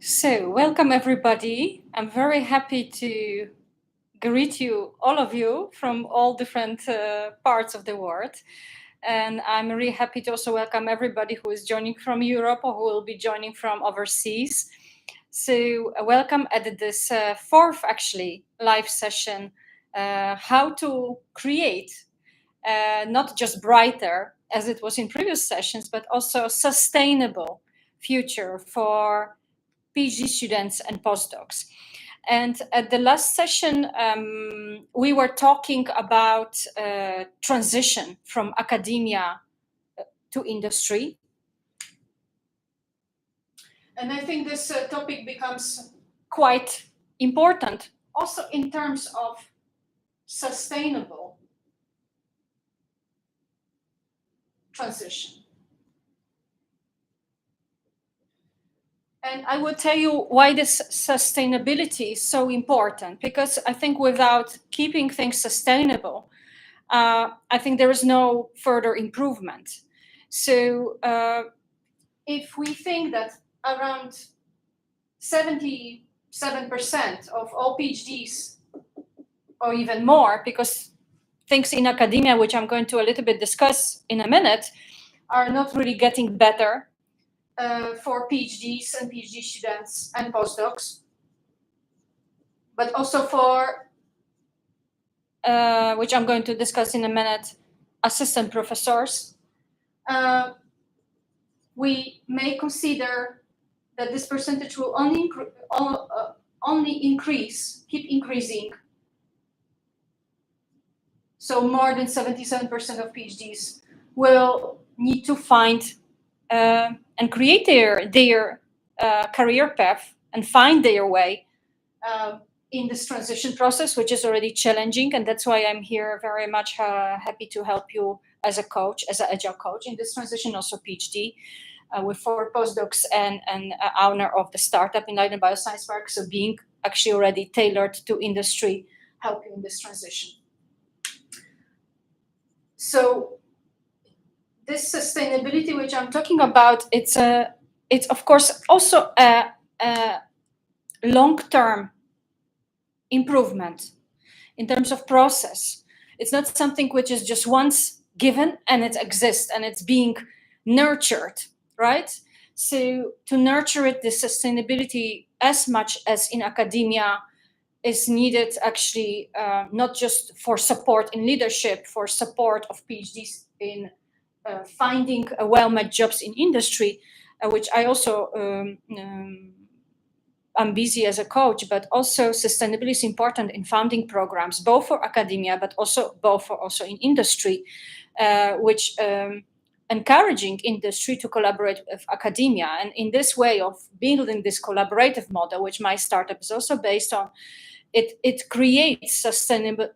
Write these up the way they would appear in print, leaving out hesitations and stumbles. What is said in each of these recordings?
So, welcome everybody. I'm very happy to greet you, all of you, from all different parts of the world. And I'm really happy to also welcome everybody who is joining from Europe or who will be joining from overseas. So, welcome at this fourth, actually, live session, how to create not just brighter, as it was in previous sessions, but also sustainable future for PhD students and postdocs. And at the last session, we were talking about transition from academia to industry. And I think this topic becomes quite important also in terms of sustainable transition. And I will tell you why this sustainability is so important, because I think without keeping things sustainable, I think there is no further improvement. So if we think that around 77% of all PhDs, or even more, because things in academia, which I'm going to a little bit discuss in a minute, are not really getting better for PhDs and PhD students and postdocs, but also for, which I'm going to discuss in a minute, assistant professors. We may consider that this percentage will only increase, keep increasing. So more than 77% of PhDs will need to find and create their career path and find their way in this transition process, which is already challenging. And that's why I'm here very much happy to help you as a coach, as an agile coach in this transition, also PhD, with 4 postdocs and owner of the startup in Leiden Bioscience Park. So being actually already tailored to industry, helping in this transition. So this sustainability, which I'm talking about, it's of course also a long-term improvement in terms of process. It's not something which is just once given and it exists and it's being nurtured, right? So to nurture it, the sustainability, as much as in academia, is needed actually not just for support in leadership, for support of PhDs in finding well-matched jobs in industry, which I also I'm busy as a coach, but also sustainability is important in funding programs, both for academia, but also in industry, which encouraging industry to collaborate with academia. And in this way of building this collaborative model, which my startup is also based on, it creates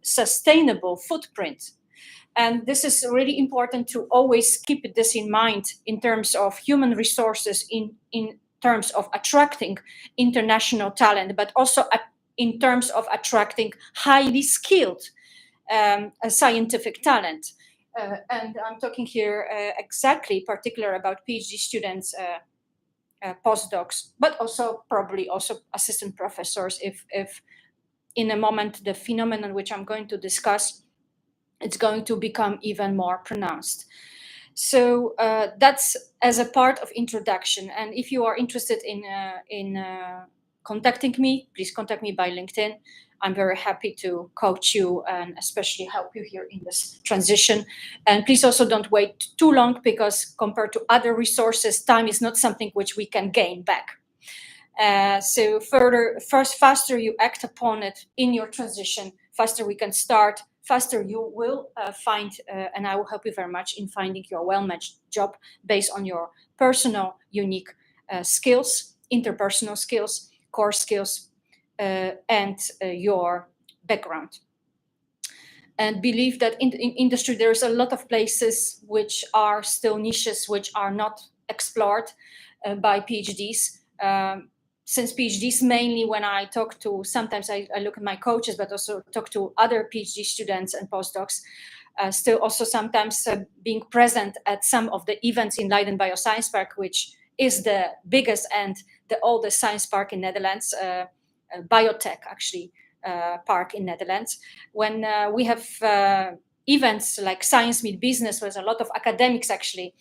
sustainable footprint. And this is really important to always keep this in mind in terms of human resources, in terms of attracting international talent, but also in terms of attracting highly skilled scientific talent. And I'm talking here exactly particular about PhD students, postdocs, but also probably also assistant professors if in a moment the phenomenon which I'm going to discuss, it's going to become even more pronounced. So that's as a part of introduction. And if you are interested in contacting me, please contact me by LinkedIn. I'm very happy to coach you and especially help you here in this transition. And please also don't wait too long, because compared to other resources, time is not something which we can gain back. So faster you act upon it in your transition, faster we can start, faster you will find, and I will help you very much in finding your well-matched job based on your personal, unique skills, interpersonal skills, core skills, and your background. And believe that in industry, there's a lot of places which are still niches, which are not explored by PhDs. Since PhDs, mainly when I talk to, sometimes I look at my coaches, but also talk to other PhD students and postdocs, still also sometimes being present at some of the events in Leiden Bioscience Park, which is the biggest and the oldest science park in Netherlands, biotech actually park in Netherlands. When we have events like Science Meet Business, with a lot of academics actually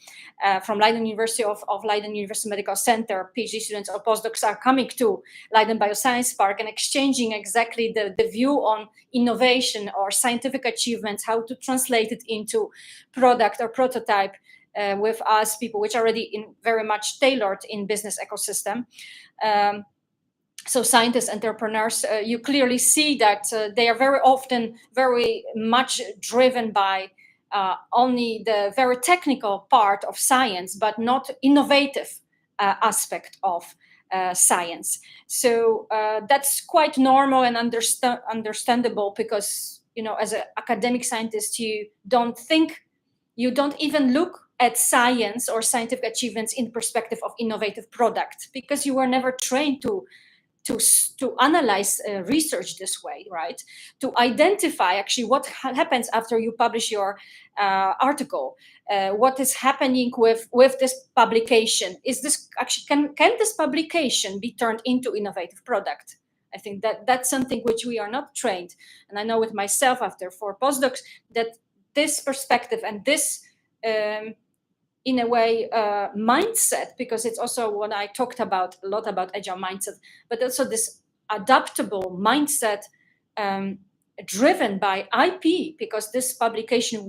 from Leiden University of Leiden University Medical Center, PhD students or postdocs are coming to Leiden Bioscience Park and exchanging exactly the view on innovation or scientific achievements, how to translate it into product or prototype with us, people which are already very much tailored in business ecosystem. So scientists, entrepreneurs, you clearly see that they are very often very much driven by only the very technical part of science, but not innovative aspect of science. So that's quite normal and understandable, because, you know, as an academic scientist, you don't even look at science or scientific achievements in perspective of innovative product, because you were never trained to analyze research this way, right? To identify actually what happens after you publish your article, what is happening with this publication. Is this actually, can this publication be turned into innovative product? I think that that's something which we are not trained. And I know with myself after 4 postdocs that this perspective and this in a way mindset, because it's also what I talked about a lot about agile mindset, but also this adaptable mindset driven by IP, because this publication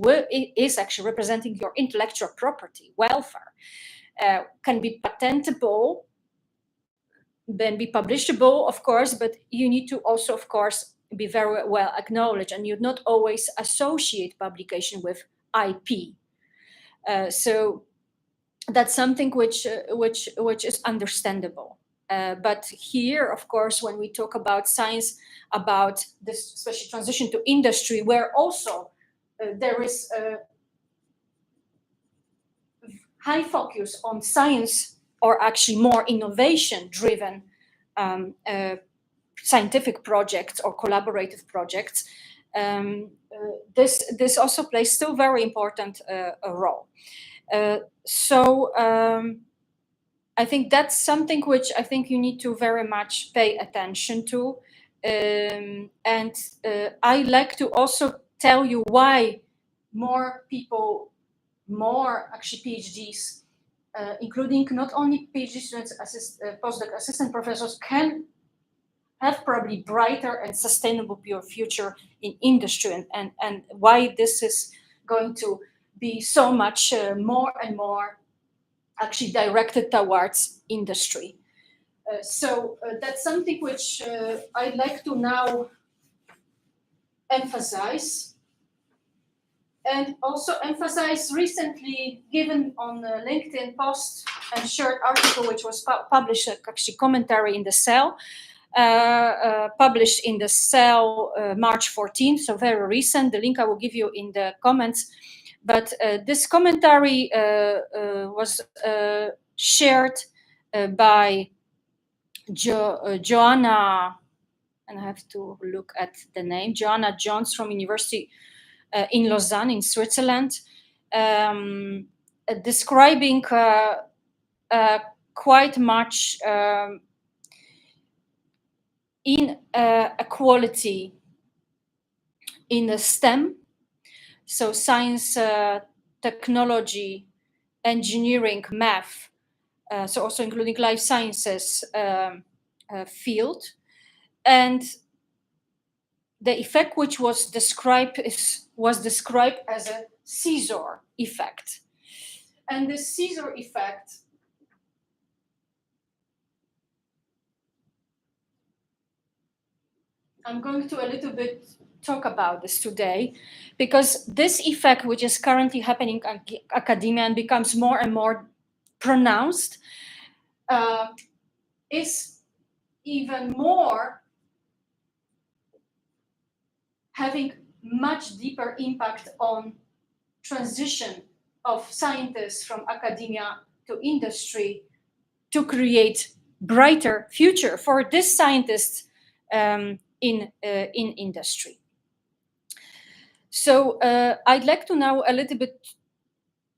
is actually representing your intellectual property welfare, can be patentable, then be publishable, of course, but you need to also, of course, be very well acknowledged, and you not always associate publication with IP. So that's something which is understandable. But here, of course, when we talk about science, about this especially transition to industry, where also there is a high focus on science, or actually more innovation-driven scientific projects or collaborative projects, this also plays still very important a role. So I think that's something which I think you need to very much pay attention to. And I like to also tell you why more people, more actually PhDs, including not only PhD students, postdoc assistant professors, can have probably brighter and sustainable future in industry, and why this is going to be so much more and more actually directed towards industry. So that's something which I'd like to now emphasize. And also emphasize recently given on a LinkedIn post and shared article, which was published, actually commentary in the Cell, published in the Cell March 14th, so very recent. The link I will give you in the comments. But this commentary was shared by Joanna, and I have to look at the name, Joanna Jones from University in Lausanne in Switzerland, describing quite much inequality in the STEM, so science, technology, engineering, math, so also including life sciences field. And the effect which was described as a scissor effect. And the scissor effect I'm going to a little bit talk about this today, because this effect, which is currently happening in academia and becomes more and more pronounced, is even more having much deeper impact on transition of scientists from academia to industry to create brighter future for this scientists in industry. So I'd like to now a little bit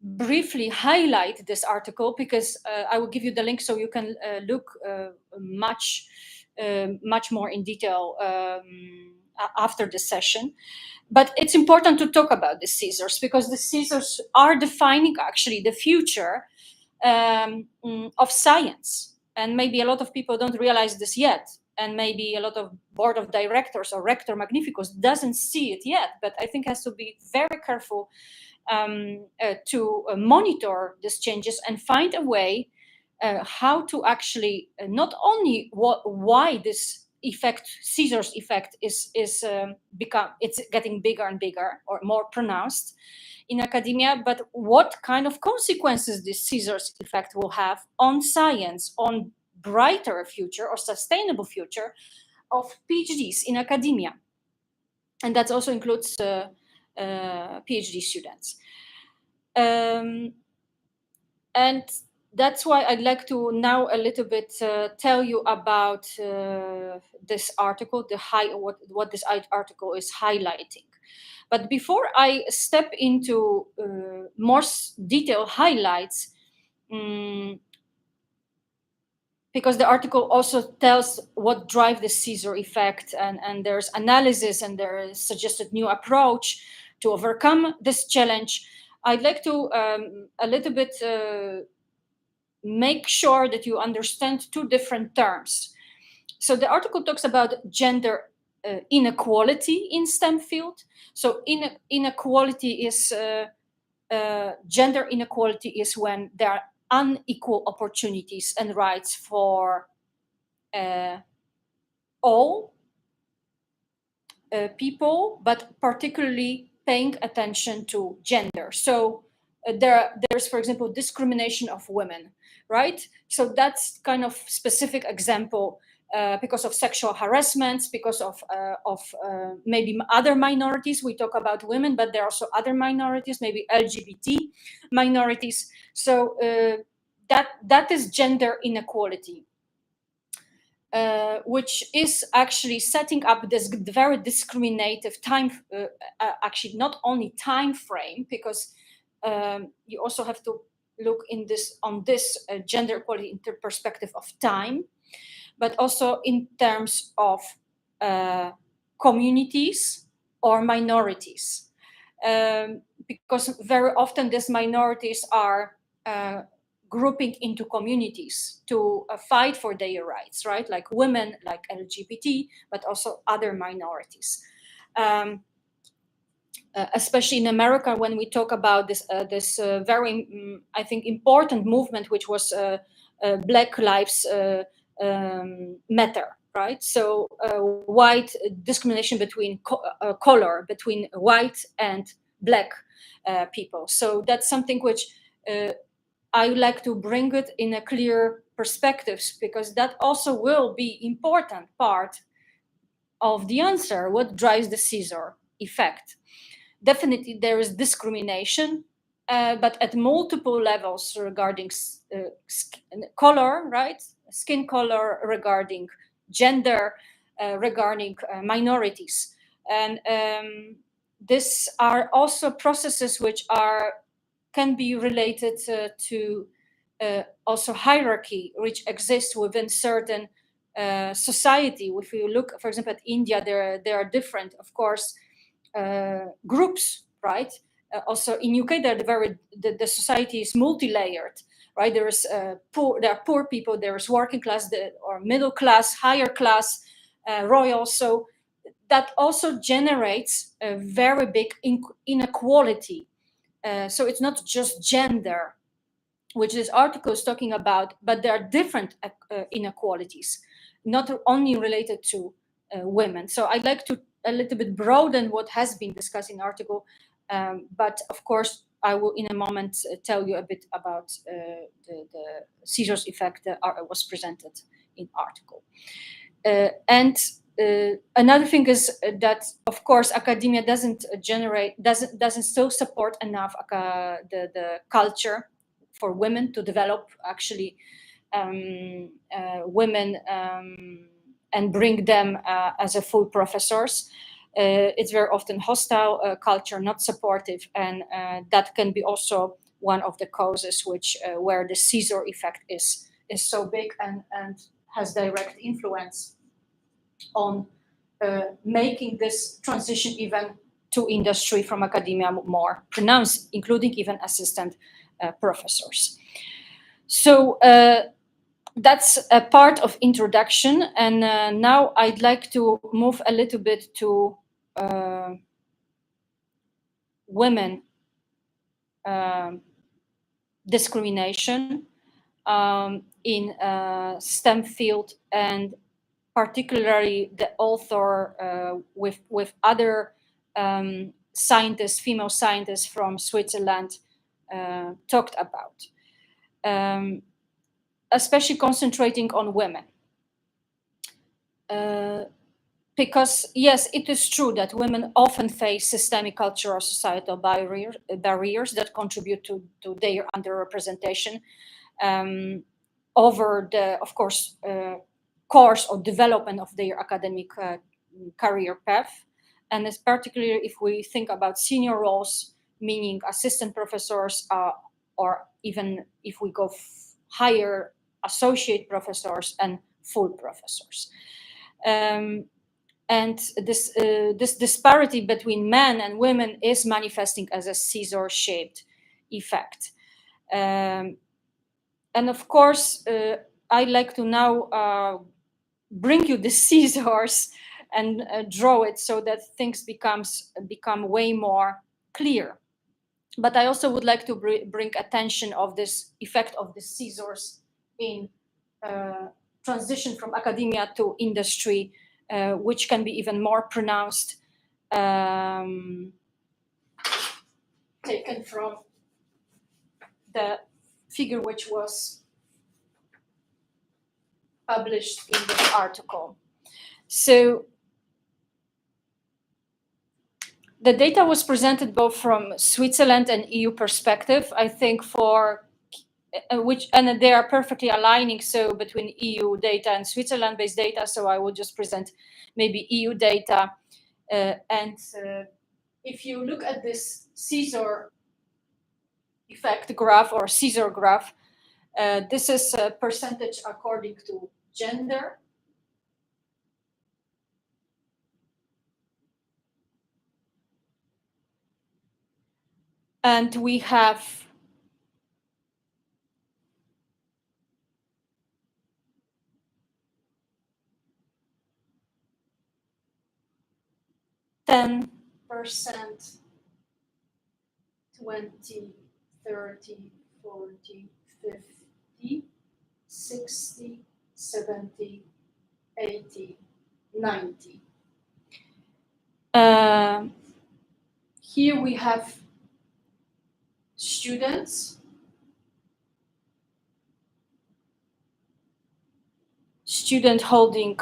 briefly highlight this article because I will give you the link so you can look much more in detail after the session. But it's important to talk about the scissors because the scissors are defining actually the future of science. And maybe a lot of people don't realize this yet. And maybe a lot of board of directors or rector magnificus doesn't see it yet, but I think has to be very careful to monitor these changes and find a way how to actually not only why this effect, scissors effect, is it's getting bigger and bigger or more pronounced in academia, but what kind of consequences this scissors effect will have on science, on brighter future or sustainable future of PhDs in academia, and that also includes PhD students. And that's why I'd like to now a little bit tell you about this article, what this article is highlighting. But before I step into more detailed highlights, because the article also tells what drives the scissor effect, and there's analysis and there is suggested new approach to overcome this challenge, I'd like to a little bit make sure that you understand two different terms. So the article talks about gender inequality in STEM field. So inequality is gender inequality is when there are unequal opportunities and rights for all people, but particularly paying attention to gender. So there's, for example, discrimination of women, right? So that's kind of specific example because of sexual harassments, because of maybe other minorities. We talk about women, but there are also other minorities, maybe LGBT minorities. So that is gender inequality. Which is actually setting up this very discriminative time, actually not only time frame, because you also have to look on this gender equality in the perspective of time, but also in terms of communities or minorities, because very often these minorities are grouping into communities to fight for their rights, right? Like women, like LGBT, but also other minorities. Especially in America, when we talk about this very, I think, important movement, which was Black Lives Matter, right? So white discrimination between color, between white and black people. So that's something which I would like to bring it in a clear perspectives, because that also will be important part of the answer. What drives the scissor effect? Definitely there is discrimination, but at multiple levels regarding color, right? Skin color, regarding gender, regarding minorities. And these are also processes which can be related to also hierarchy, which exists within certain society. If you look, for example, at India, there are different, of course, groups, right? Also in UK, the society is multi-layered, right? There are poor people, there is working class, or middle class, higher class, royal. So that also generates a very big inequality. So it's not just gender, which this article is talking about, but there are different inequalities, not only related to women. So I'd like to a little bit broaden what has been discussed in the article, but of course I will in a moment tell you a bit about the scissors effect that was presented in article. And another thing is that, of course, academia doesn't still support enough the culture for women to develop actually women and bring them as a full professors. It's very often hostile culture, not supportive, and that can be also one of the causes where the scissor effect is so big and has direct influence on making this transition even to industry from academia more pronounced, including even assistant professors. So that's a part of introduction, and now I'd like to move a little bit to women discrimination in STEM field, and particularly the author with other scientists, female scientists from Switzerland, talked about, especially concentrating on women. Because yes, it is true that women often face systemic cultural societal barriers that contribute to their underrepresentation over the, of course, course or development of their academic career path. And it's particularly if we think about senior roles, meaning assistant professors, or even if we go higher, associate professors and full professors. And this disparity between men and women is manifesting as a scissor-shaped effect. And of course, I'd like to now bring you the scissors and draw it so that things become way more clear. But I also would like to bring attention of this effect of the scissors in transition from academia to industry, which can be even more pronounced, taken from the figure which was published in this article. So the data was presented both from Switzerland and EU perspective, I think, for which, and they are perfectly aligning, so between EU data and Switzerland-based data. So I will just present maybe EU data. And if you look at this scissor effect graph or scissor graph, this is a percentage according to gender. And we have %, 20, 30, 40, 50, 60, 70, 80, 90. Here we have student holding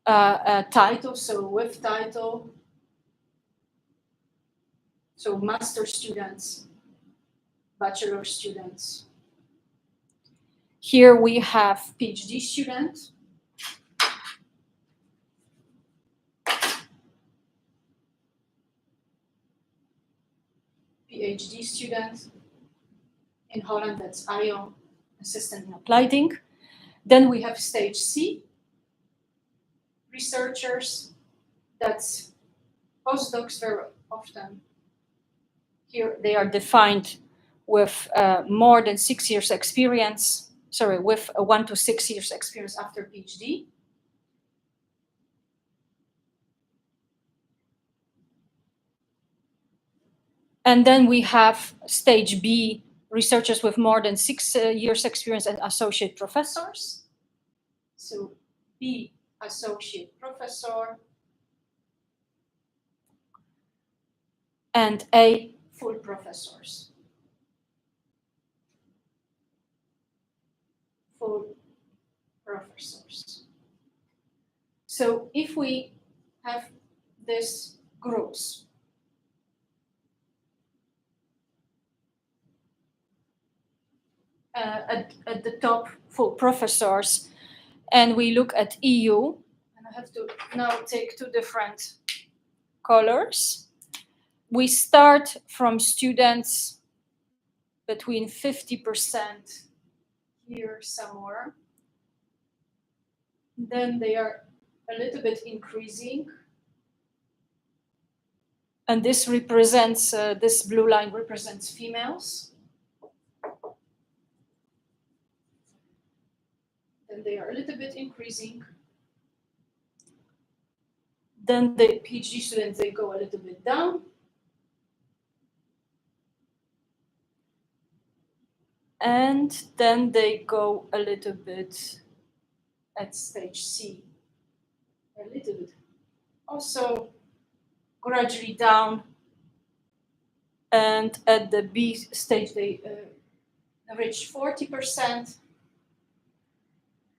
a title, so with title, so master students, bachelor students. Here we have PhD student, PhD student. In Holland, that's IO, assistant in applied ink. Then we have stage C, researchers, that's postdocs very often. Here they are defined with more than 6 years experience, with 1 to 6 years experience after PhD. And then we have stage B, researchers with more than 6 years experience and associate professors. So B, associate professor, and A, full professors. Full professors. So if we have these groups, at the top, full professors, and we look at EU, and I have to now take 2 different colors. We start from students between 50% here somewhere. Then they are a little bit increasing. And this represents, this blue line represents females. Then they are a little bit increasing. Then the PhD students, they go a little bit down. And then they go a little bit at stage C, a little bit. Also gradually down. And at the B stage, they reach 40%.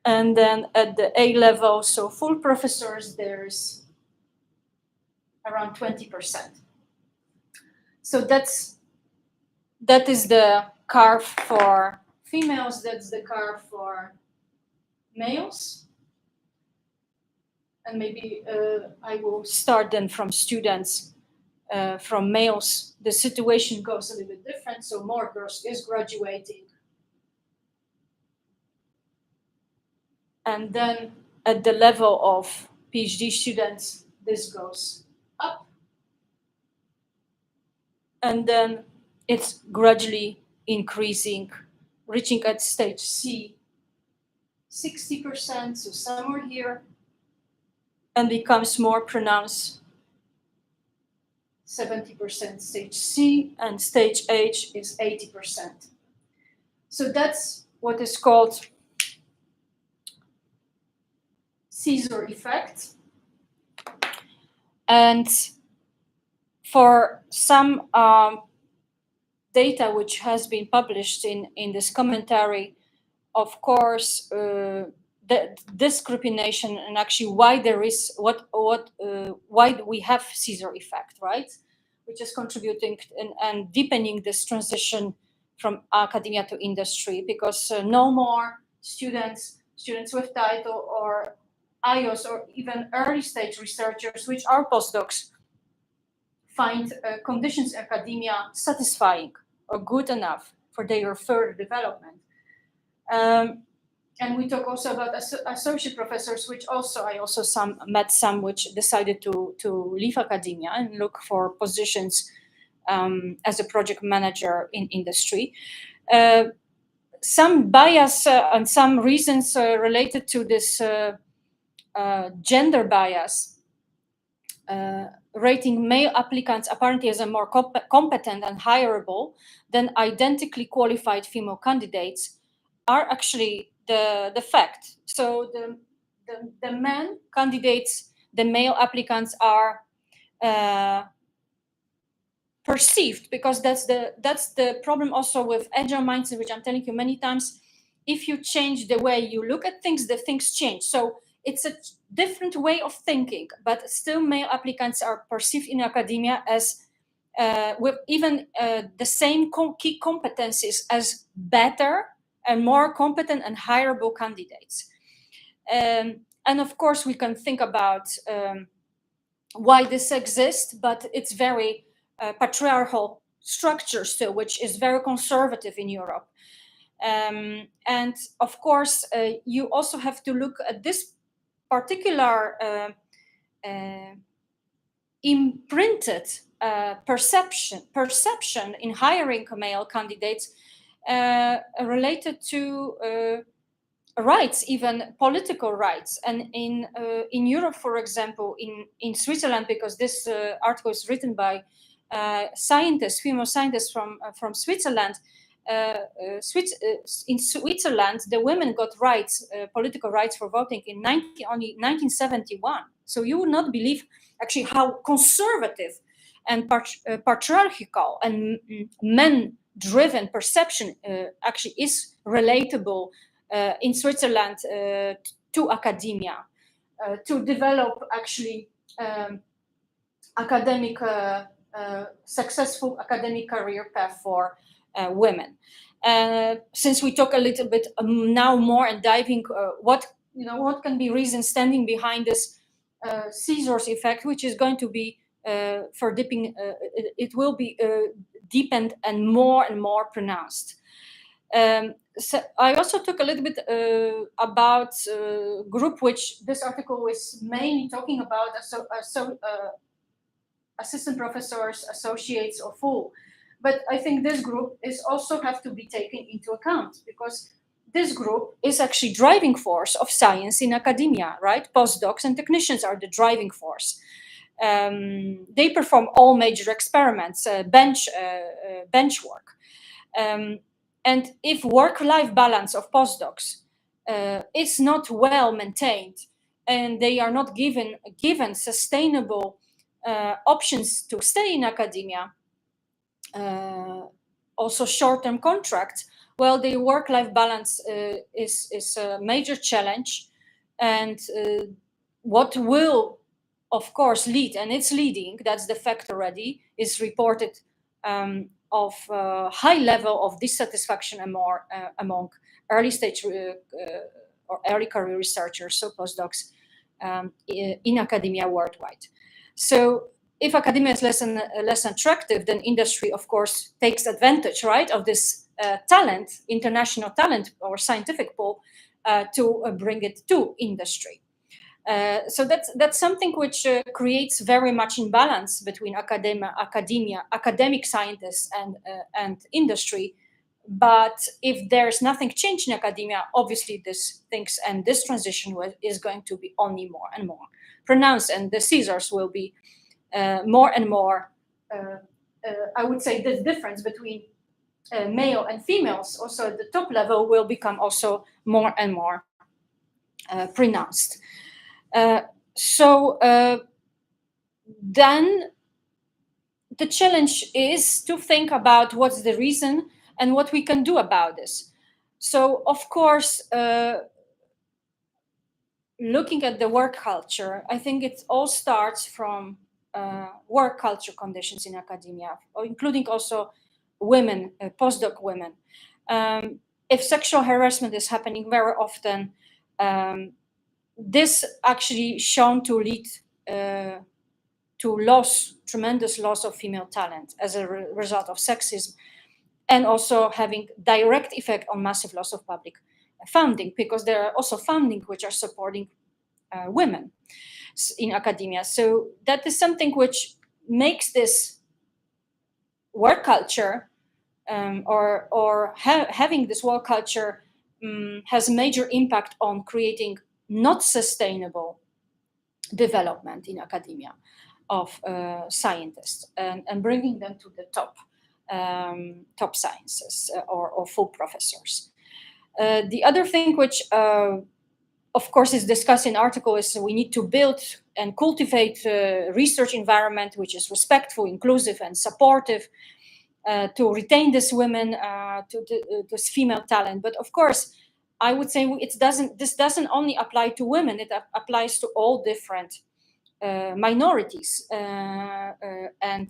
And then at the A level, so full professors, there's around 20%. So that is the curve for females, that's the curve for males. And maybe I will start then from students. From males, the situation goes a little bit different, so more girls is graduating. And then at the level of PhD students, this goes up. And then it's gradually increasing, reaching at stage C 60%, so somewhere here, and becomes more pronounced 70% stage C, and stage H is 80%. So that's what is called Caesar effect. And for some data which has been published in this commentary, of course, the discrimination and actually why there is why we have Caesar effect, right? Which is contributing and deepening this transition from academia to industry, because no more students with title or IOS or even early stage researchers, which are postdocs, find conditions in academia satisfying or good enough for their further development. And we talk also about associate professors, which I also met some which decided to leave academia and look for positions as a project manager in industry. Some bias and some reasons related to this gender bias, rating male applicants apparently as a more competent and hireable than identically qualified female candidates, are actually the fact. So the men candidates, the male applicants are perceived, because that's the problem also with agile mindset, which I'm telling you many times. If you change the way you look at things, the things change. So it's a different way of thinking, but still male applicants are perceived in academia as with even the same key competencies as better and more competent and hireable candidates. And of course, we can think about why this exists, but it's very patriarchal structure still, which is very conservative in Europe. And of course, you also have to look at this particular imprinted perception in hiring male candidates related to rights, even political rights. And in Europe, for example, in Switzerland, because this article is written by female scientists from Switzerland. In Switzerland, the women got rights, political rights for voting in only 1971. So you would not believe actually how conservative and patriarchal and men-driven perception actually is relatable in Switzerland to academia, to develop actually successful academic career path for women. Since we talk a little bit now more and diving what can be reasons standing behind this Caesar's effect, which is going to be for dipping, it will be deepened and more pronounced. So I also took a little bit about group which this article is mainly talking about, assistant professors, associates, or full. But I think this group is also have to be taken into account, because this group is actually driving force of science in academia, right? Postdocs and technicians are the driving force. They perform all major experiments, bench work. And if work-life balance of postdocs is not well maintained, and they are not given sustainable options to stay in academia, also short-term contracts, well, the work-life balance is a major challenge, and what will, of course, lead, and it's leading, that's the fact already, is reported of high level of dissatisfaction among early stage or early career researchers, so postdocs, in academia worldwide. So if academia is less attractive, then industry, of course, takes advantage, right, of this talent, international talent or scientific pool, to bring it to industry. So that's something which creates very much imbalance between academic scientists and industry. But if there's nothing changed in academia, obviously this transition is going to be only more and more pronounced, and the scissors will be more and more. I would say the difference between male and females, also at the top level, will become also more and more pronounced. So then the challenge is to think about what's the reason and what we can do about this. So, of course, looking at the work culture, I think it all starts from work culture conditions in academia, including also women, postdoc women. If sexual harassment is happening very often, this actually shown to lead to tremendous loss of female talent as a result of sexism, and also having direct effect on massive loss of public funding, because there are also funding which are supporting women in academia. So that is something which makes this work culture having this work culture has a major impact on creating not sustainable development in academia of scientists and bringing them to the top sciences or full professors. The other thing which, of course, is discussed in the article is we need to build and cultivate a research environment which is respectful, inclusive, and supportive to retain these women, this female talent. But of course, I would say this doesn't only apply to women, it applies to all different minorities and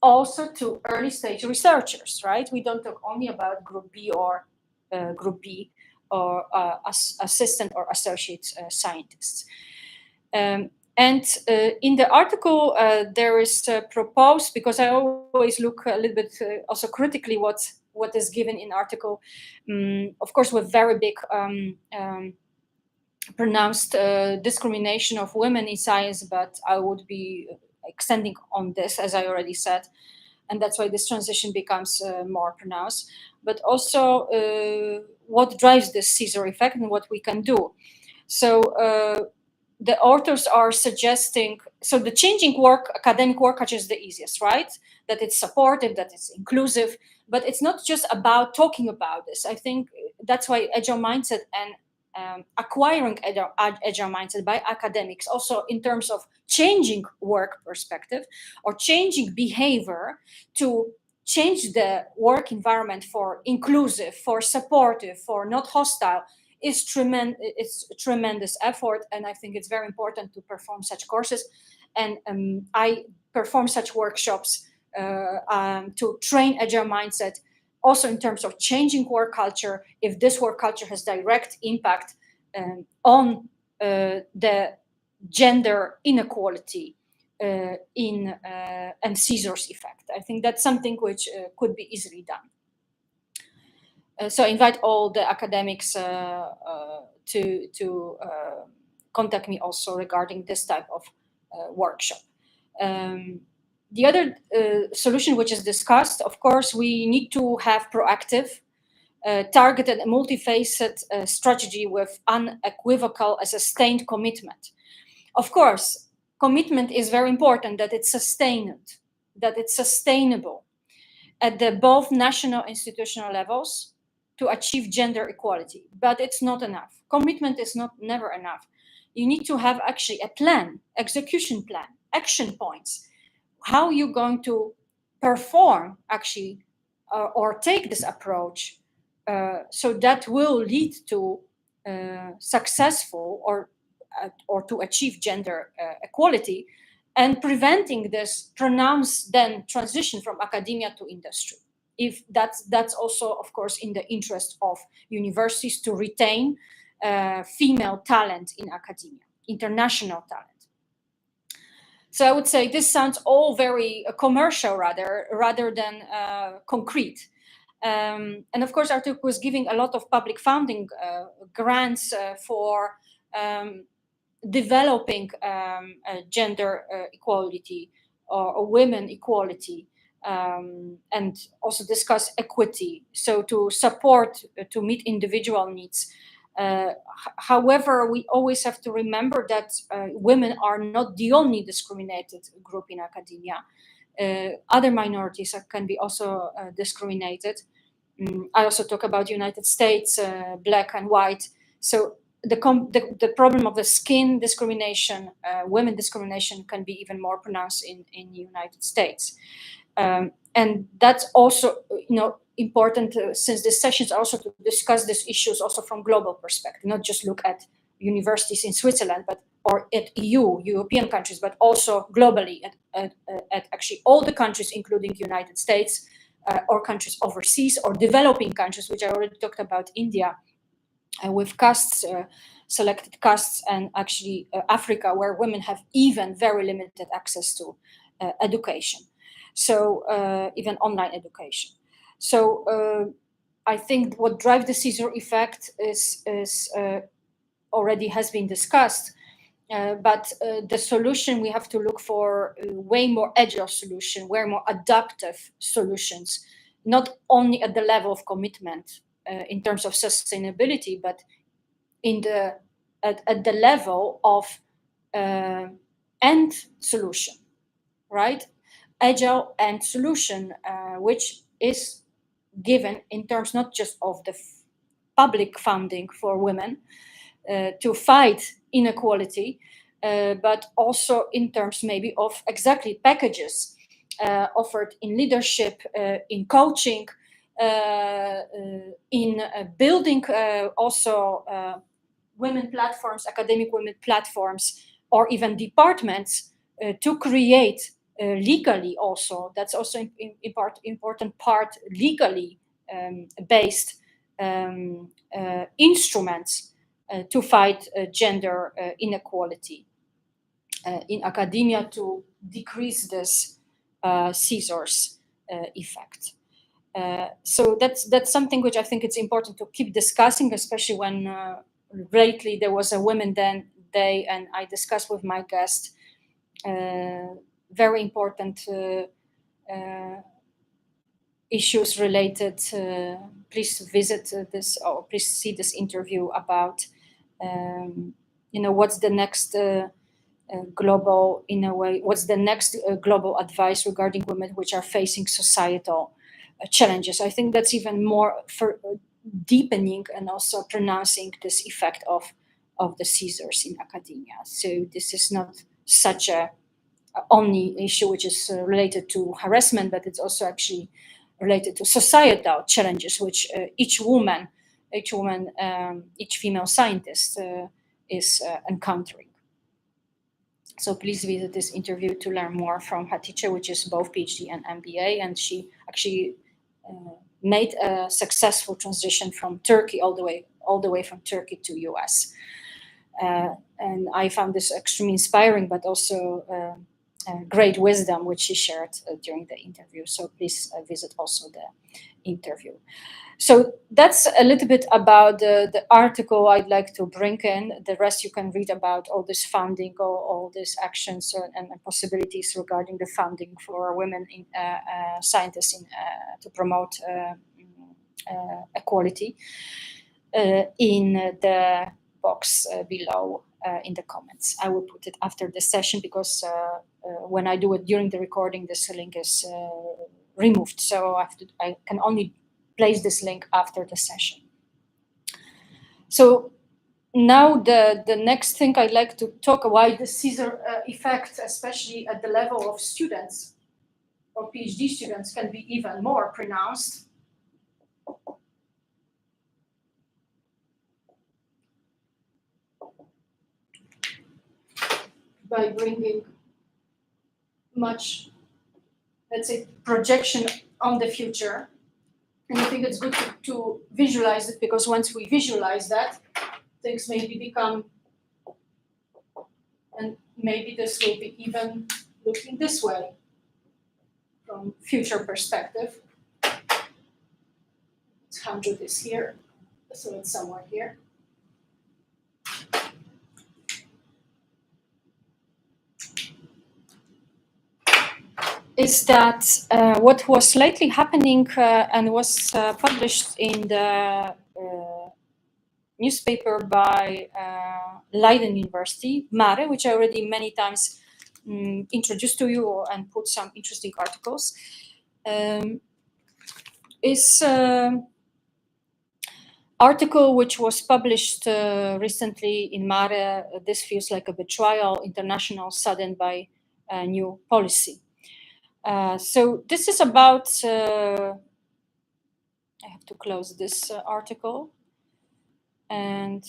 also to early stage researchers, right? We don't talk only about group B or assistant or associate scientists. And in the article, there is proposed, because I always look a little bit also critically what is given in article, of course, with very big pronounced discrimination of women in science, but I would be extending on this, as I already said, and that's why this transition becomes more pronounced. But also what drives this scissor effect and what we can do. So the authors are suggesting, so the changing academic work culture is the easiest, right? That it's supportive, that it's inclusive, but it's not just about talking about this. I think that's why agile mindset and acquiring agile mindset by academics, also in terms of changing work perspective or changing behavior to change the work environment for inclusive, for supportive, for not hostile, is it's a tremendous effort. And I think it's very important to perform such courses. And I perform such workshops to train agile mindset, also in terms of changing work culture, if this work culture has direct impact on the gender inequality and scissors effect. I think that's something which could be easily done. So I invite all the academics to contact me also regarding this type of workshop. The other solution which is discussed, of course, we need to have proactive, targeted and multifaceted strategy with unequivocal, sustained commitment. Of course, commitment is very important, that it's sustained, that it's sustainable at the both national institutional levels to achieve gender equality. But it's not enough. Commitment is never enough. You need to have actually a plan, execution plan, action points, how you're going to perform actually or take this approach, so that will lead to successful or to achieve gender equality, and preventing this pronounced then transition from academia to industry. If that's also, of course, in the interest of universities to retain female talent in academia, international talent. So I would say this sounds all very commercial rather than concrete. And of course, Artur was giving a lot of public funding grants for developing gender equality or women equality, and also discuss equity. So to support, to meet individual needs. However, we always have to remember that women are not the only discriminated group in academia. Other minorities can be also discriminated. I also talk about United States, black and white. So the problem of the skin discrimination, women discrimination, can be even more pronounced in the United States. And that's also, important since this session is also to discuss these issues also from global perspective, not just look at universities in Switzerland, or at European countries, but also globally at actually all the countries, including the United States, or countries overseas, or developing countries, which I already talked about, India, with castes, selected castes, and actually Africa, where women have even very limited access to education. So even online education. So I think what drives the scissor effect is already has been discussed, but the solution, we have to look for way more agile solution, way more adaptive solutions, not only at the level of commitment in terms of sustainability, but at the level of end solution, right? Agile end solution, which is given in terms not just of the public funding for women to fight inequality, but also in terms maybe of exactly packages offered in leadership, in coaching, in building also women platforms, academic women platforms, or even departments to create legally also. That's also important part, legally based instruments to fight gender inequality in academia, to decrease this scissors effect. So that's something which I think it's important to keep discussing, especially when lately there was a Women Day, and I discussed with my guest very important issues related. Please visit this, or please see this interview about what's the next global, in a way, what's the next global advice regarding women which are facing societal challenges. I think that's even more for deepening and also pronouncing this effect of the scissors in academia. So this is not such a only issue which is related to harassment, but it's also actually related to societal challenges which each female scientist is encountering. So please visit this interview to learn more from Hatice, which is both PhD and MBA, and she actually made a successful transition from Turkey all the way from Turkey to US. And I found this extremely inspiring, but also great wisdom which she shared during the interview. So please visit also the interview. So that's a little bit about the article I'd like to bring in. The rest you can read about all this funding, all these actions and possibilities regarding the funding for women in, scientists to promote equality in the box below in the comments. I will put it after the session because when I do it during the recording, this link is removed. So I can only place this link after the session. So now the next thing I'd like to talk about the scissor effect, especially at the level of students or PhD students, can be even more pronounced. By bringing much, let's say, projection on the future. And I think it's good to visualize it, because once we visualize that, things maybe become, and maybe this will be even looking this way from future perspective. 100 is here, so it's somewhere here. Is that what was lately happening and was published in the newspaper by Leiden University, Mare, which I already many times introduced to you and put some interesting articles, is article which was published recently in Mare. This feels like a betrayal, international sudden by a new policy. So this is about, I have to close this article. And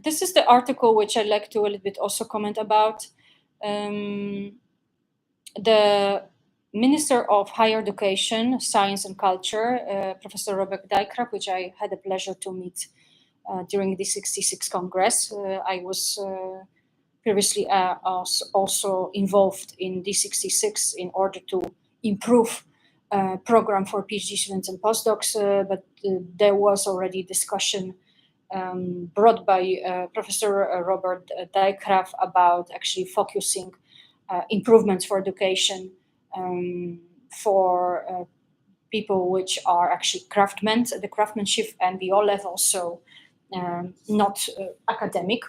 this is the article which I'd like to a little bit also comment about. The Minister of Higher Education, Science and Culture, Professor Robert Dijkgraaf, which I had the pleasure to meet during the 66 Congress. I was previously also involved in D66 in order to improve program for PhD students and postdocs, but there was already discussion brought by Professor Robert Dijkgraaf about actually focusing improvements for education for people which are actually craftsmen, the craftsmanship and MBO level, so not academic.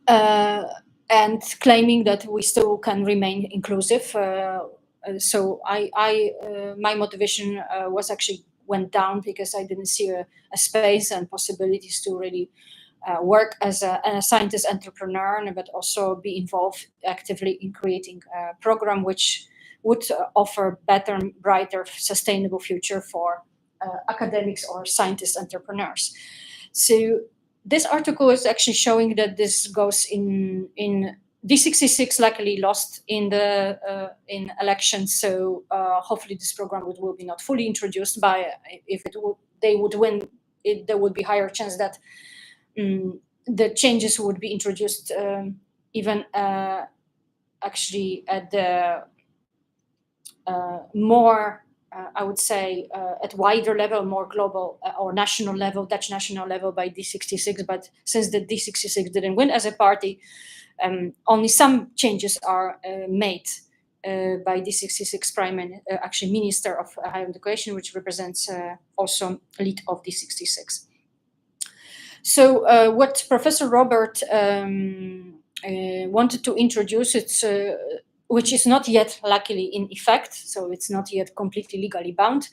And claiming that we still can remain inclusive. So my motivation was actually went down because I didn't see a space and possibilities to really work as a scientist entrepreneur, but also be involved actively in creating a program which would offer better, brighter, sustainable future for academics or scientist entrepreneurs. So this article is actually showing that this goes in D66 luckily lost in the in elections, so hopefully this program will be not fully introduced. By if they would win, there would be higher chance that the changes would be introduced even actually at the more. I would say at wider level, more global or national level, Dutch national level by D66. But since the D66 didn't win as a party, only some changes are made by D66 actually Minister of Higher Education, which represents also lead of D66. So what Professor Robert wanted to introduce, it's which is not yet luckily in effect, so it's not yet completely legally bound,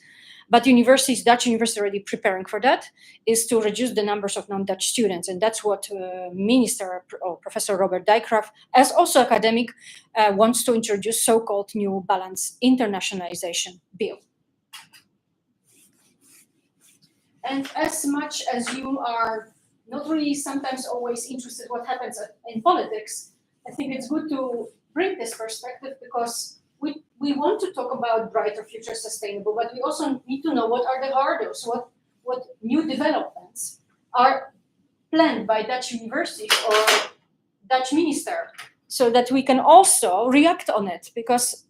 but Dutch universities already preparing for that, is to reduce the numbers of non-Dutch students. And that's what Minister or Professor Robert Dijkgraaf, as also academic, wants to introduce so-called new balanced internationalization bill. And as much as you are not really sometimes always interested what happens in politics, I think it's good to bring this perspective, because we want to talk about brighter future sustainable, but we also need to know what are the hurdles, what new developments are planned by Dutch universities or Dutch minister. so that we can also react on it, because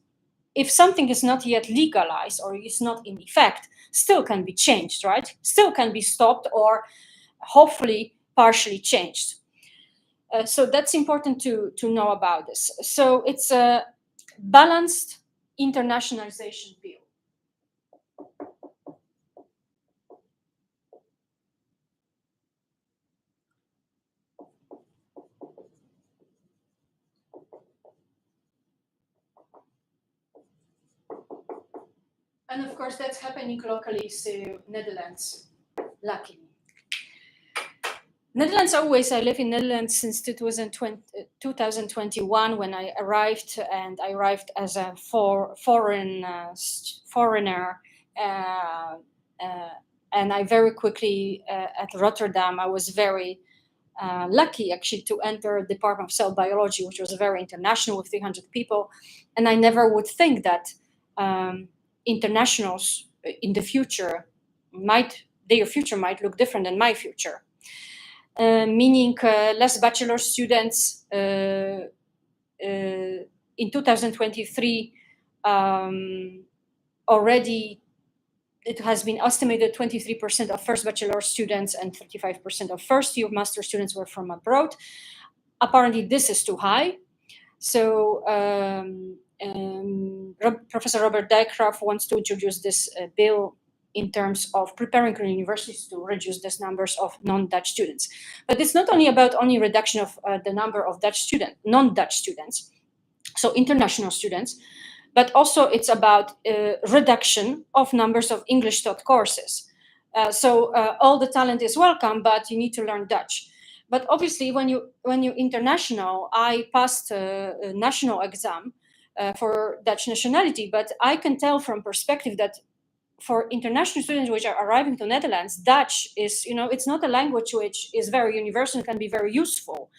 if something is not yet legalized or is not in effect, still can be changed, right? Still can be stopped or hopefully partially changed. So that's important to know about this. So it's a balanced internationalization bill. And of course, that's happening locally, so Netherlands, luckily. Netherlands always, I live in Netherlands since 2021 when I arrived, and I arrived as a foreigner. Uh, and I very quickly, at Rotterdam, I was very lucky actually to enter the Department of Cell Biology, which was very international with 300 people. And I never would think that internationals in the future their future might look different than my future. Meaning less bachelor students in 2023. Already it has been estimated 23% of first bachelor students and 35% of first year master students were from abroad. Apparently this is too high. So Professor Robert Dijkgraaf wants to introduce this bill in terms of preparing universities to reduce these numbers of non-Dutch students. But it's not only about reduction of the number of non-Dutch students, so international students, but also it's about reduction of numbers of English taught courses. So all the talent is welcome, but you need to learn Dutch. But obviously, when you international, I passed a national exam for Dutch nationality, but I can tell from perspective that for international students which are arriving to Netherlands, Dutch is, it's not a language which is very universal and can be very useful.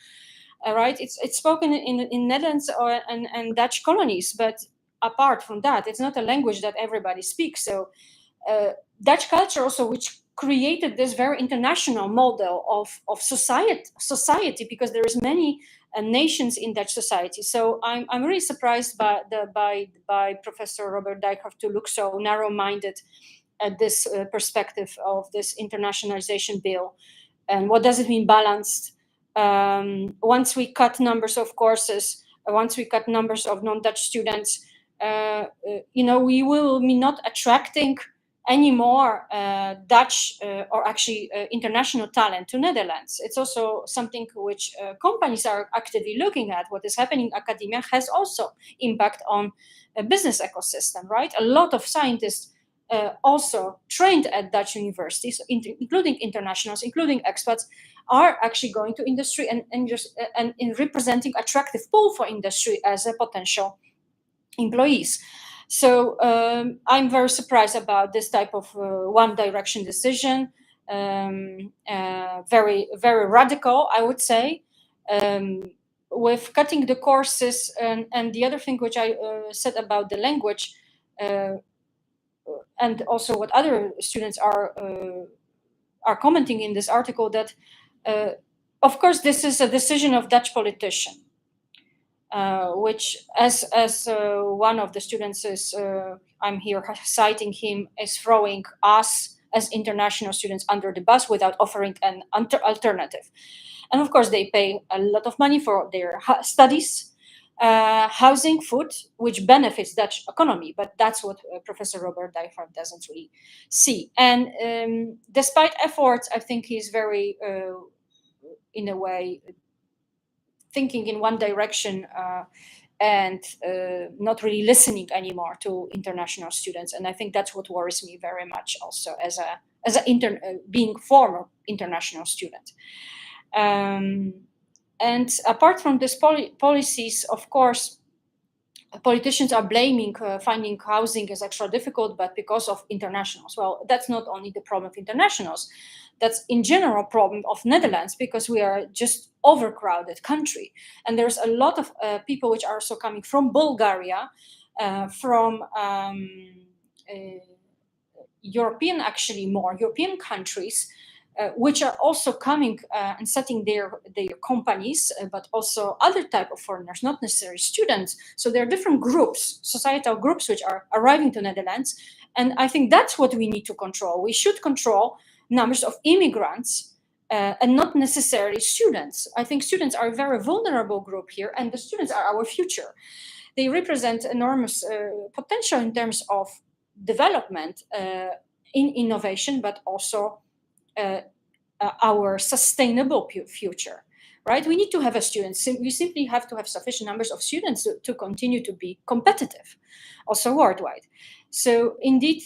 Right? It's spoken in Netherlands and Dutch colonies, but apart from that, it's not a language that everybody speaks. So Dutch culture also, which created this very international model of society, because there is many nations in Dutch society. So I'm really surprised by Professor Robert Dijkgraaf to look so narrow-minded at this perspective of this internationalization bill. And what does it mean, balanced? Once we cut numbers of courses, once we cut numbers of non-Dutch students, we will be not attracting any more Dutch or actually international talent to Netherlands. It's also something which companies are actively looking at. What is happening in academia has also impact on a business ecosystem, right? A lot of scientists also trained at Dutch universities, including internationals, including expats, are actually going to industry and in representing attractive pool for industry as a potential employees. So I'm very surprised about this type of one direction decision. Very, very radical, I would say, with cutting the courses. And the other thing which I said about the language, and also what other students are commenting in this article, that of course this is a decision of Dutch politician, which as one of the students is, I'm here citing him, is throwing us as international students under the bus without offering an alternative. And of course they pay a lot of money for their studies, housing, food, which benefits Dutch economy. But that's what Professor Robert Dijkgraaf doesn't really see. And despite efforts, I think he's very, in a way, thinking in one direction and not really listening anymore to international students. And I think that's what worries me very much also as being former international student. And apart from these policies, of course, politicians are blaming finding housing is extra difficult, but because of internationals. Well, that's not only the problem of internationals, that's in general problem of Netherlands, because we are just overcrowded country. And there's a lot of people which are also coming from Bulgaria, from European, actually more European countries, which are also coming and setting their companies, but also other type of foreigners, not necessarily students. So there are different groups, societal groups, which are arriving to Netherlands. And I think that's what we need to control. We should control numbers of immigrants and not necessarily students. I think students are a very vulnerable group here, and the students are our future. They represent enormous potential in terms of development in innovation, but also our sustainable future, right? We need to have students. We simply have to have sufficient numbers of students to continue to be competitive, also worldwide. So indeed,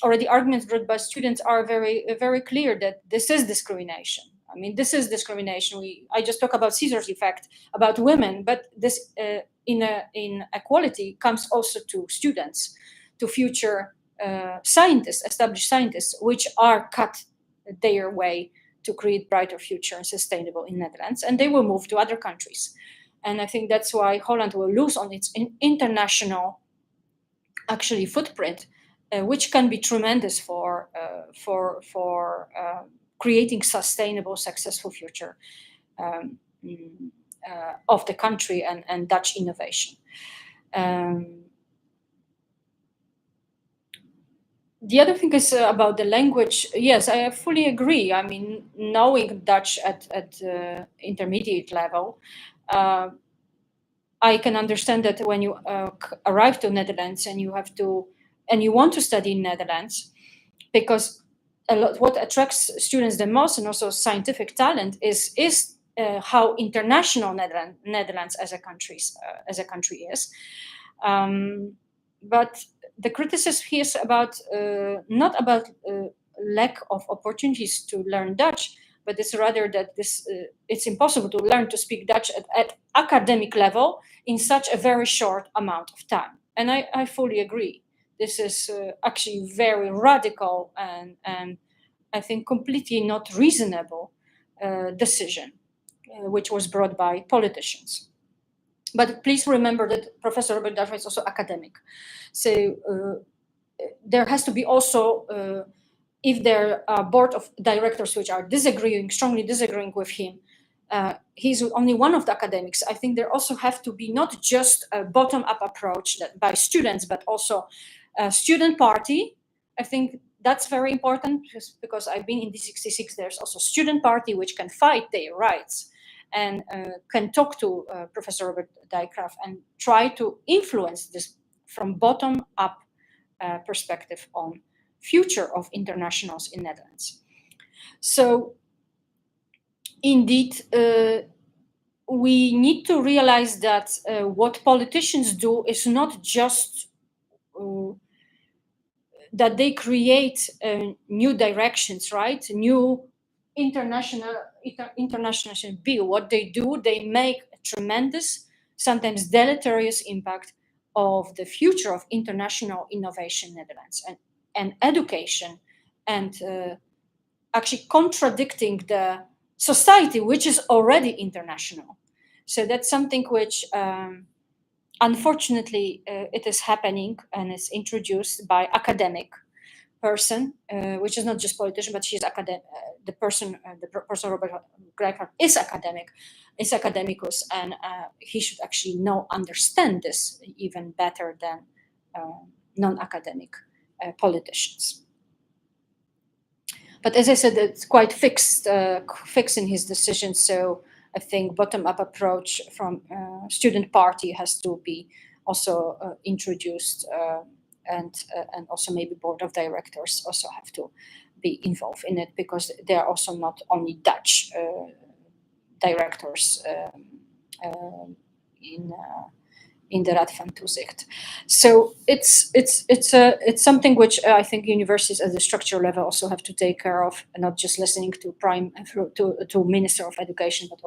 already arguments brought by students are very clear that this is discrimination. I mean, this is discrimination. I just talk about Caesar's effect about women, but this inequality comes also to students, to future scientists, established scientists, which are cut their way to create brighter future and sustainable in Netherlands, and they will move to other countries. And I think that's why Holland will lose on its international actually footprint, which can be tremendous for creating sustainable, successful future of the country and Dutch innovation. The other thing is about the language. Yes, I fully agree. I mean, knowing Dutch at intermediate level, I can understand that when you arrive to Netherlands and you want to study in Netherlands, because what attracts students the most and also scientific talent is how international Netherlands as a country is. But the criticism here is about not about lack of opportunities to learn Dutch, but it's rather that it's impossible to learn to speak Dutch at academic level in such a very short amount of time. And I fully agree. This is actually very radical and I think completely not reasonable decision, which was brought by politicians. But please remember that Professor Robert Duff is also academic. So there has to be also, if there are board of directors which are strongly disagreeing with him, he's only one of the academics. I think there also have to be not just a bottom-up approach by students, but also a student party. I think that's very important because I've been in D66. There's also student party which can fight their rights and can talk to Professor Robert Dijkgraaf and try to influence this from bottom-up perspective on future of internationals in Netherlands. So indeed, we need to realize that what politicians do is not just that they create new directions, right? New international bill. What they do, they make a tremendous, sometimes deleterious impact of the future of international innovation in Netherlands and education, and actually contradicting the society which is already international. So that's something which unfortunately it is happening and is introduced by academic person, which is not just politician, but she's the person Robert Dijkgraaf is academicus, and he should actually understand this even better than non-academic politicians. But as I said, it's quite fixed in his decision. So I think bottom-up approach from student party has to be also introduced, and also maybe board of directors also have to be involved in it, because they are also not only Dutch directors in the Raad van Toezicht. So it's something which I think universities at the structural level also have to take care of, and not just listening to Minister of Education, but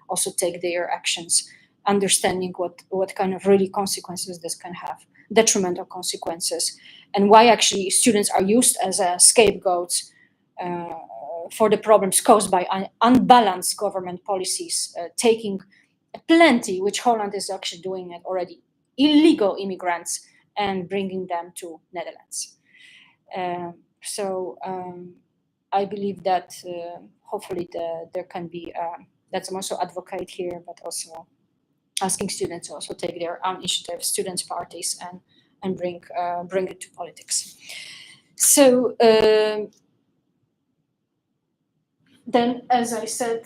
also take their actions, understanding what kind of really consequences this can have, detrimental consequences, and why actually students are used as scapegoats for the problems caused by unbalanced government policies, taking plenty, which Holland is actually doing it already, illegal immigrants and bringing them to Netherlands. I believe that hopefully there can be, that's I'm also advocate here, but also asking students to also take their own initiative, students' parties, and bring it to politics. So then, as I said,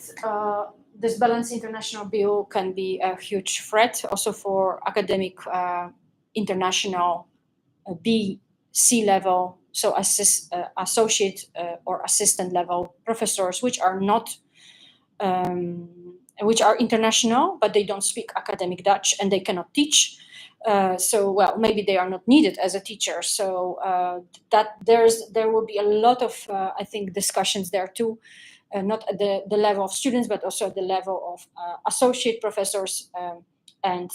this balanced international bill can be a huge threat also for academic international B, C level, so associate or assistant level professors, which are not, which are international, but they don't speak academic Dutch and they cannot teach. So, well, maybe they are not needed as a teacher. So that there will be a lot of, I think, discussions there too, not at the level of students, but also at the level of associate professors. And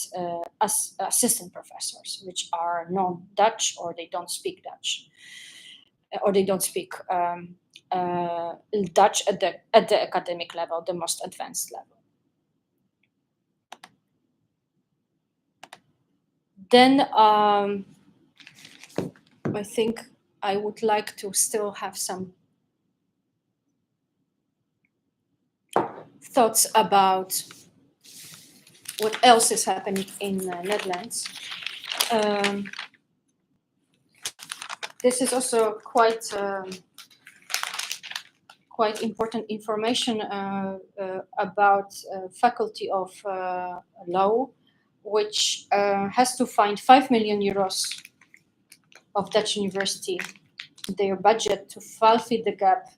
assistant professors, which are non-Dutch or they don't speak Dutch, or they don't speak Dutch at the academic level, the most advanced level. Then I think I would like to still have some thoughts about what else is happening in Netherlands. This is also quite important information about Faculty of Law, which has to find 5 million euros of Dutch university, their budget, to fulfill the gap,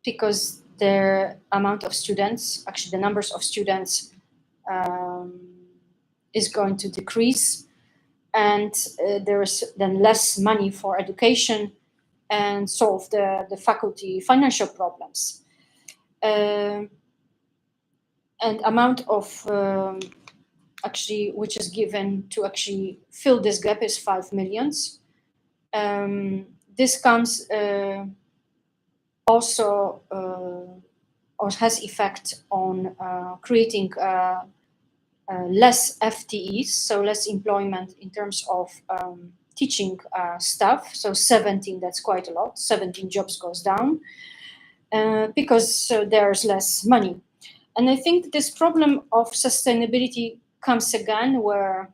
because their amount of students, actually the numbers of students, is going to decrease, and there is then less money for education and solve the faculty financial problems. And amount of actually which is given to actually fill this gap is 5 millions. This comes also or has effect on creating less FTEs, so less employment in terms of teaching staff. So 17, that's quite a lot. 17 jobs goes down because there's less money. And I think this problem of sustainability comes again where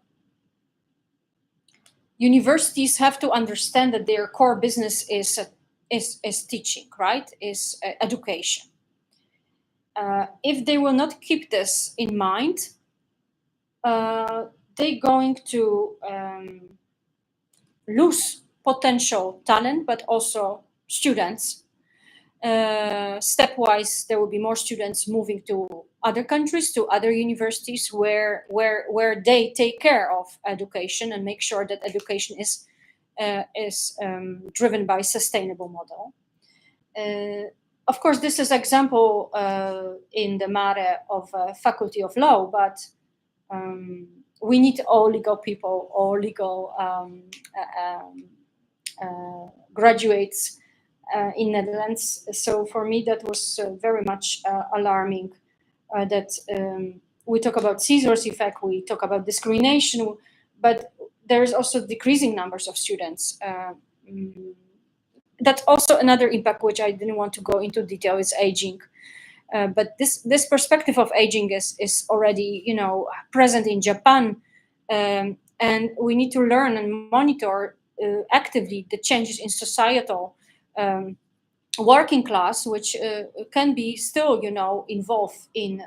universities have to understand that their core business is teaching, right? Is education. If they will not keep this in mind, they're going to lose potential talent, but also students. Stepwise, there will be more students moving to other countries, to other universities, where they take care of education and make sure that education is driven by sustainable model. Of course, this is example in the matter of Faculty of Law, but we need all legal people, all legal graduates in Netherlands. So for me, that was very much alarming. That we talk about scissors effect, we talk about discrimination, but there's also decreasing numbers of students. That's also another impact, which I didn't want to go into detail, is aging. But this perspective of aging is already, present in Japan, and we need to learn and monitor actively the changes in societal working class, which can be still, involved in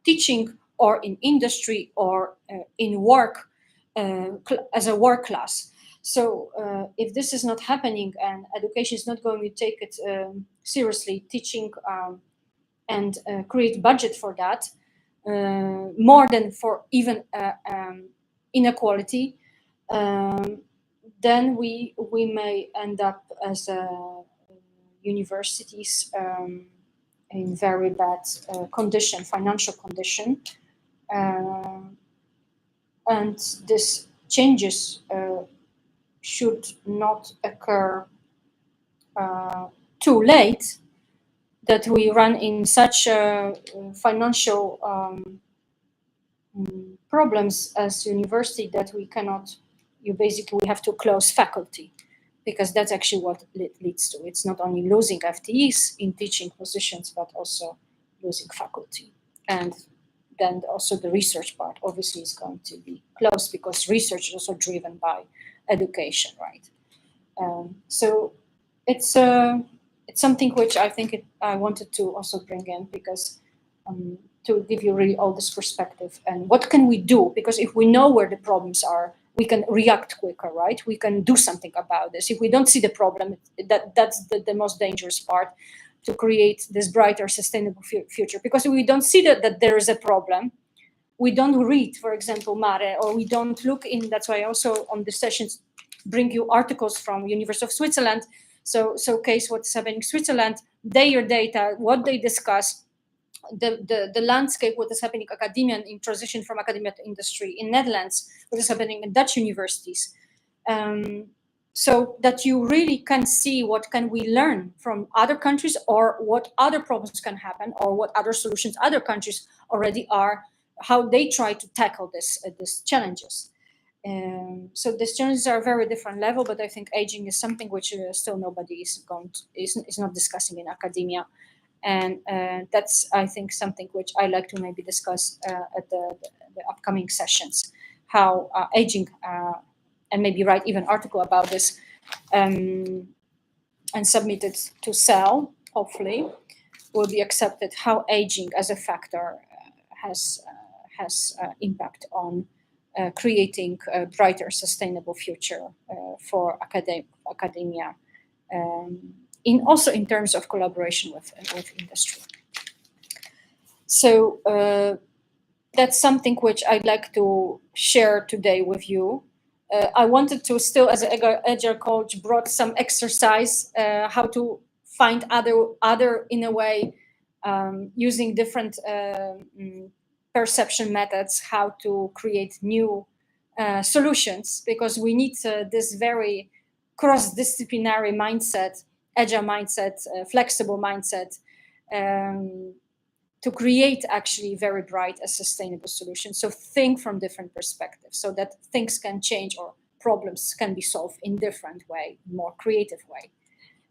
teaching or in industry or in work as a work class. So if this is not happening and education is not going to take it seriously, teaching and create budget for that, more than for even inequality, then we may end up as universities in very bad financial condition. And this changes should not occur too late, that we run in such financial problems as university that we cannot, we have to close faculty because that's actually what it leads to. It's not only losing FTEs in teaching positions, but also losing faculty. And then also the research part obviously is going to be closed, because research is also driven by education, right? So it's something which I think I wanted to also bring in, because to give you really all this perspective and what can we do, because if we know where the problems are, we can react quicker, right? We can do something about this. If we don't see the problem, that's the most dangerous part, to create this brighter, sustainable future. Because if we don't see that there is a problem, we don't read, for example, Mare, or we don't look in. That's why also on the sessions bring you articles from University of Switzerland, so showcase what's happening in Switzerland, their data, what they discuss, the landscape, what is happening in academia and in transition from academia to industry in Netherlands, what is happening in Dutch universities, so that you really can see what can we learn from other countries, or what other problems can happen, or what other solutions other countries already are, how they try to tackle these challenges. So these challenges are very different level, but I think aging is something which still nobody is not discussing in academia, and that's, I think, something which I like to maybe discuss at the upcoming sessions, how aging, and maybe write even article about this, and submit it to CEL, hopefully will be accepted, how aging as a factor has impact on creating a brighter, sustainable future for academia, also in terms of collaboration with industry. So that's something which I'd like to share today with you. I wanted to still, as an agile coach, brought some exercise, how to find other in a way, using different perception methods, how to create new solutions, because we need this very cross-disciplinary mindset, agile mindset, flexible mindset, to create actually very bright and sustainable solutions. So think from different perspectives, so that things can change, or problems can be solved in different way, more creative way,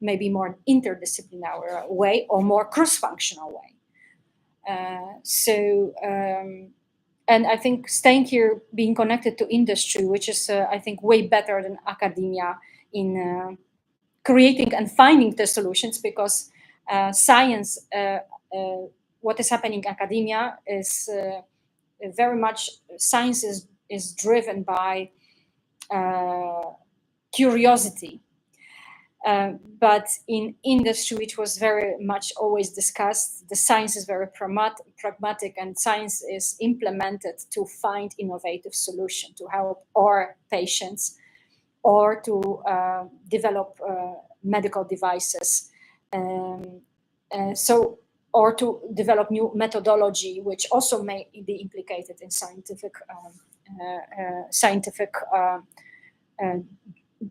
maybe more interdisciplinary way, or more cross-functional way. And I think staying here, being connected to industry, which is, I think, way better than academia in creating and finding the solutions, because science, what is happening in academia is very much, science is driven by curiosity. But in industry, which was very much always discussed, the science is very pragmatic, and science is implemented to find innovative solution to help our patients, or to develop medical devices, or to develop new methodology, which also may be implicated in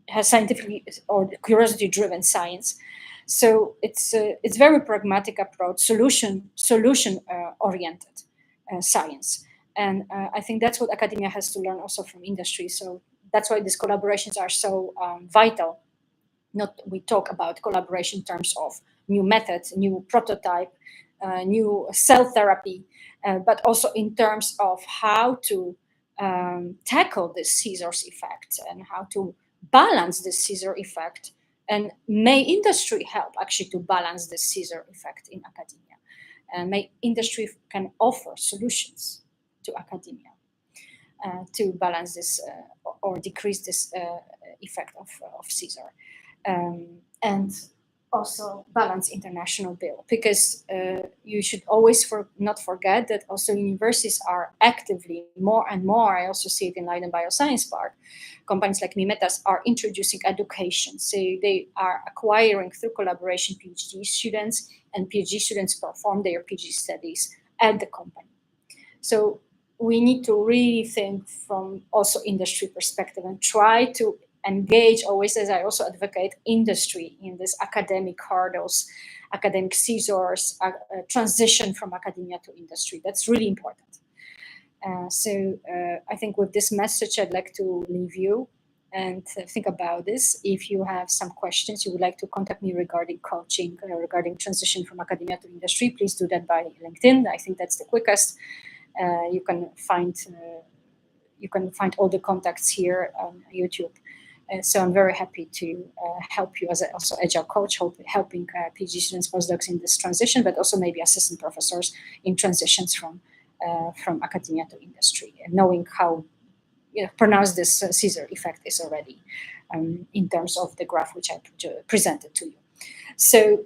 has scientifically or curiosity-driven science. So it's very pragmatic approach, solution oriented science, and I think that's what academia has to learn also from industry. So that's why these collaborations are so vital. We talk about collaboration in terms of new methods, new prototype, new cell therapy, but also in terms of how to tackle this scissors effect, and how to balance this scissor effect, and may industry help actually to balance this scissor effect in academia, and may industry can offer solutions to academia to balance this or decrease this effect of scissor, and also balance international bill, because you should always not forget that also universities are actively more and more. I also see it in Leiden Bioscience Park. Companies like Mimetas are introducing education, so they are acquiring through collaboration PhD students, and PhD students perform their PhD studies at the company. So we need to really think from also industry perspective, and try to engage always, as I also advocate, industry in this academic hurdles, academic scissors, transition from academia to industry. That's really important. So I think with this message, I'd like to leave you. and think about this. If you have some questions, you would like to contact me regarding coaching, regarding transition from academia to industry, please do that by LinkedIn. I think that's the quickest. You can find all the contacts here on YouTube. So I'm very happy to help you as also agile coach, helping PhD students, postdocs in this transition, but also maybe assistant professors in transitions from academia to industry, and knowing how pronounced this Caesar effect is already in terms of the graph which I presented to you. So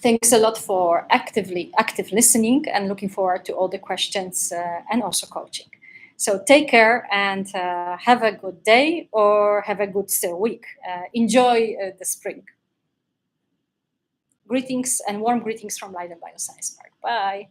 thanks a lot for active listening, and looking forward to all the questions and also coaching. So take care and have a good day, or have a good week. Enjoy the spring. Greetings and warm greetings from Leiden Bioscience Park. Bye.